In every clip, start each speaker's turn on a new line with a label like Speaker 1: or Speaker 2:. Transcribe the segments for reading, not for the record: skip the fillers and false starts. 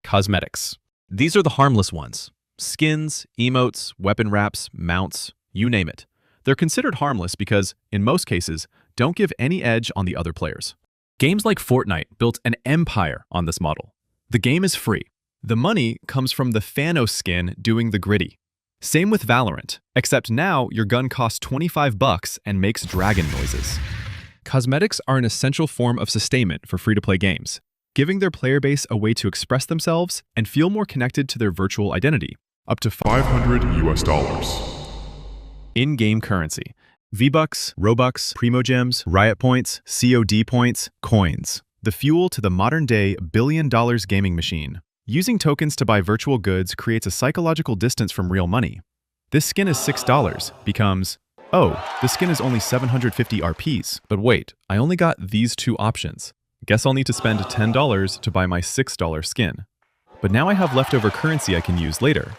Speaker 1: Cosmetics. These are the harmless ones. Skins, emotes, weapon wraps, mounts, you name it. They're considered harmless because, in most cases, don't give any edge on the other players. Games like Fortnite built an empire on this model. The game is free. The money comes from the Thanos skin doing the gritty. Same with Valorant, except now your gun costs $25 and makes dragon noises. Cosmetics are an essential form of sustainment for free-to-play games, giving their player base a way to express themselves and feel more connected to their virtual identity.
Speaker 2: Up to $500.
Speaker 1: In-game currency. V-Bucks, Robux, Primo Gems, Riot Points, COD points, coins. The fuel to the modern-day billion-dollar gaming machine. Using tokens to buy virtual goods creates a psychological distance from real money. This skin is $6 becomes, oh, this skin is only 750 RPs. But wait, I only got these two options. Guess I'll need to spend $10 to buy my $6 skin. But now I have leftover currency I can use later.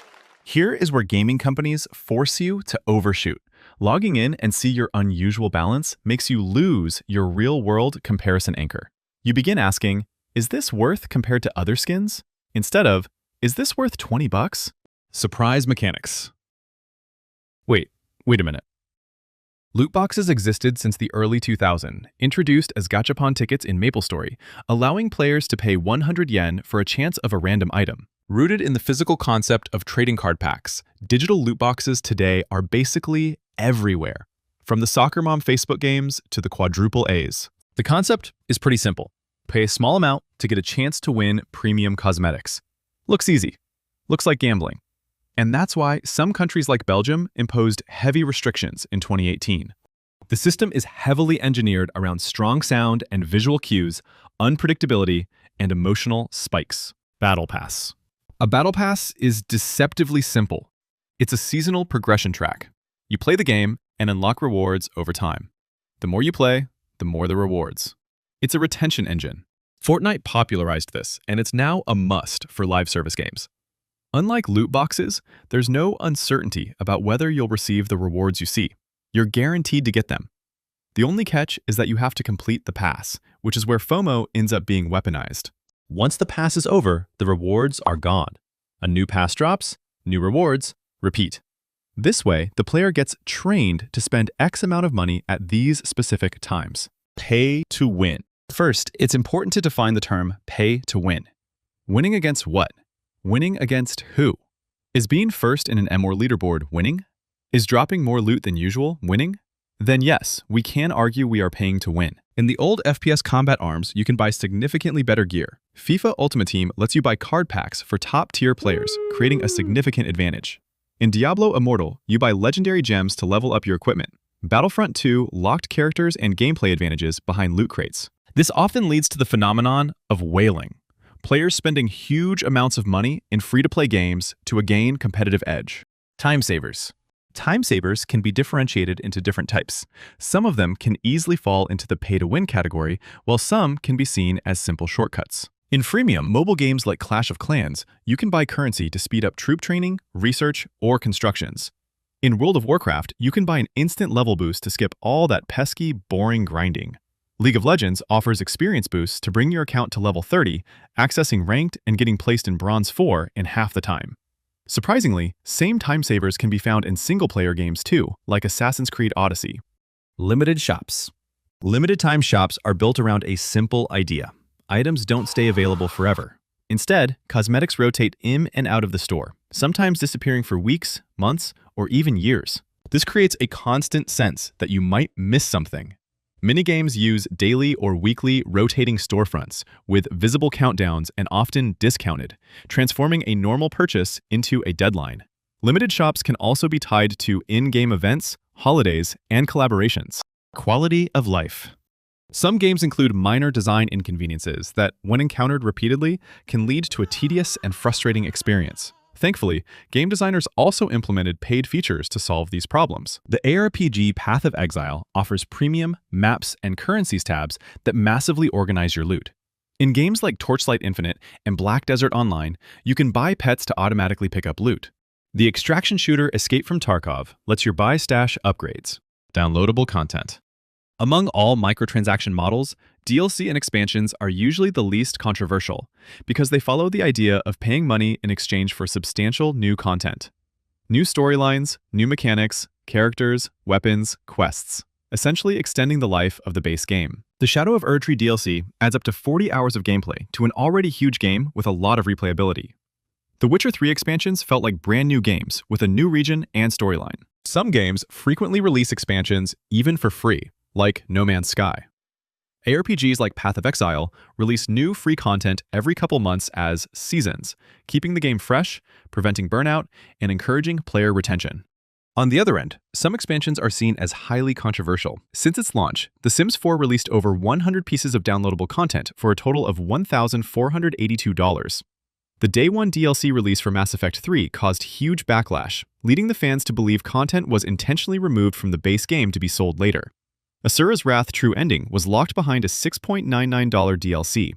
Speaker 1: Here is where gaming companies force you to overshoot. Logging in and see your unusual balance makes you lose your real-world comparison anchor. You begin asking, is this worth compared to other skins? Instead of, is this worth $20? Surprise mechanics. Wait a minute. Loot boxes existed since the early 2000s, introduced as gachapon tickets in MapleStory, allowing players to pay 100 yen for a chance of a random item. Rooted in the physical concept of trading card packs, digital loot boxes today are basically everywhere, from the Soccer Mom Facebook games to the quadruple A's. The concept is pretty simple. Pay a small amount to get a chance to win premium cosmetics. Looks easy. Looks like gambling. And that's why some countries like Belgium imposed heavy restrictions in 2018. The system is heavily engineered around strong sound and visual cues, unpredictability, and emotional spikes. Battle Pass. A Battle Pass is deceptively simple. It's a seasonal progression track. You play the game and unlock rewards over time. The more you play, the more the rewards. It's a retention engine. Fortnite popularized this, and it's now a must for live service games. Unlike loot boxes, there's no uncertainty about whether you'll receive the rewards you see. You're guaranteed to get them. The only catch is that you have to complete the pass, which is where FOMO ends up being weaponized. Once the pass is over, the rewards are gone. A new pass drops, new rewards, repeat. This way, the player gets trained to spend X amount of money at these specific times. Pay to win. First, it's important to define the term pay to win. Winning against what? Winning against who? Is being first in an MWAR leaderboard winning? Is dropping more loot than usual winning? Then yes, we can argue we are paying to win. In the old FPS combat arms, you can buy significantly better gear. FIFA Ultimate Team lets you buy card packs for top-tier players, creating a significant advantage. In Diablo Immortal, you buy legendary gems to level up your equipment. Battlefront 2 locked characters and gameplay advantages behind loot crates. This often leads to the phenomenon of whaling. Players spending huge amounts of money in free-to-play games to gain competitive edge. Time savers. Time savers can be differentiated into different types. Some of them can easily fall into the pay-to-win category, while some can be seen as simple shortcuts. In freemium mobile games like Clash of Clans, you can buy currency to speed up troop training, research, or constructions. In World of Warcraft, you can buy an instant level boost to skip all that pesky, boring grinding. League of Legends offers experience boosts to bring your account to level 30, accessing ranked and getting placed in Bronze 4 in half the time. Surprisingly, same time savers can be found in single-player games too, like Assassin's Creed Odyssey. Limited shops. Limited time shops are built around a simple idea. Items don't stay available forever. Instead, cosmetics rotate in and out of the store, sometimes disappearing for weeks, months, or even years. This creates a constant sense that you might miss something. Minigames use daily or weekly rotating storefronts with visible countdowns and often discounted, transforming a normal purchase into a deadline. Limited shops can also be tied to in-game events, holidays, and collaborations. Quality of life. Some games include minor design inconveniences that, when encountered repeatedly, can lead to a tedious and frustrating experience. Thankfully, game designers also implemented paid features to solve these problems. The ARPG Path of Exile offers premium, maps, and currencies tabs that massively organize your loot. In games like Torchlight Infinite and Black Desert Online, you can buy pets to automatically pick up loot. The extraction shooter Escape from Tarkov lets you buy stash upgrades. Downloadable content. Among all microtransaction models, DLC and expansions are usually the least controversial because they follow the idea of paying money in exchange for substantial new content. New storylines, new mechanics, characters, weapons, quests, essentially extending the life of the base game. The Shadow of Erdtree DLC adds up to 40 hours of gameplay to an already huge game with a lot of replayability. The Witcher 3 expansions felt like brand new games with a new region and storyline. Some games frequently release expansions even for free, like No Man's Sky. ARPGs like Path of Exile release new free content every couple months as seasons, keeping the game fresh, preventing burnout, and encouraging player retention. On the other end, some expansions are seen as highly controversial. Since its launch, The Sims 4 released over 100 pieces of downloadable content for a total of $1,482. The Day 1 DLC release for Mass Effect 3 caused huge backlash, leading the fans to believe content was intentionally removed from the base game to be sold later. Asura's Wrath True Ending was locked behind a $6.99 DLC,